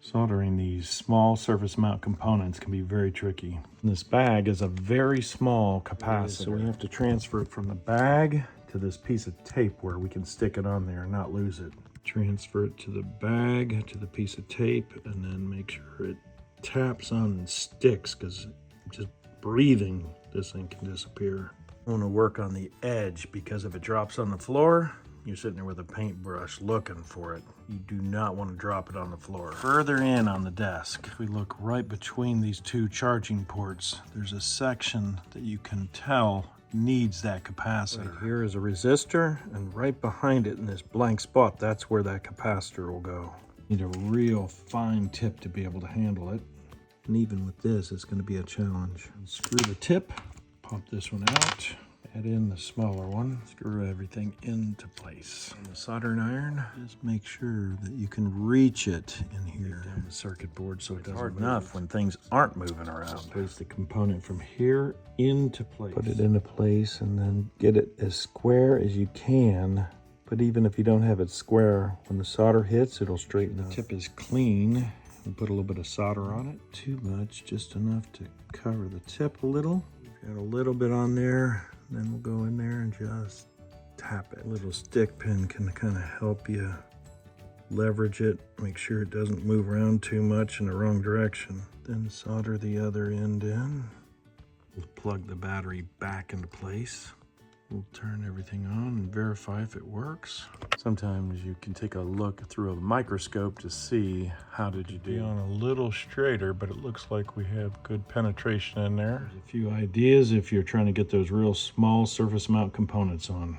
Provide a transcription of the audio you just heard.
Soldering these small surface mount components can be very tricky. This bag is a very small capacitor, so we have to transfer it from the bag to this piece of tape where we can stick it on there and not lose it. Transfer it to the bag, to the piece of tape, and then make sure it taps on and sticks, because just breathing, this thing can disappear. I want to work on the edge, because if it drops on the floor, you're sitting there with a paintbrush looking for it. You do not want to drop it on the floor. Further in on the desk, if we look right between these two charging ports, there's a section that you can tell needs that capacitor. Right here is a resistor, and right behind it in this blank spot, that's where that capacitor will go. Need a real fine tip to be able to handle it. And even with this, it's going to be a challenge. Screw the tip, pop this one out. Add in the smaller one, screw everything into place. And the soldering iron, just make sure that you can reach it in here down the circuit board so it doesn't hard enough when things aren't moving around. Place the component from here into place. Put it into place and then get it as square as you can. But even if you don't have it square, when the solder hits, it'll straighten up. The tip is clean. And put a little bit of solder on it. Too much, just enough to cover the tip a little. Got a little bit on there. Then we'll go in there and just tap it. A little stick pin can kind of help you leverage it, make sure it doesn't move around too much in the wrong direction. Then solder the other end in. We'll plug the battery back into place. We'll turn everything on and verify if it works. Sometimes you can take a look through a microscope to see how did you do. On a little straighter, but it looks like we have good penetration in there. There's a few ideas if you're trying to get those real small surface mount components on.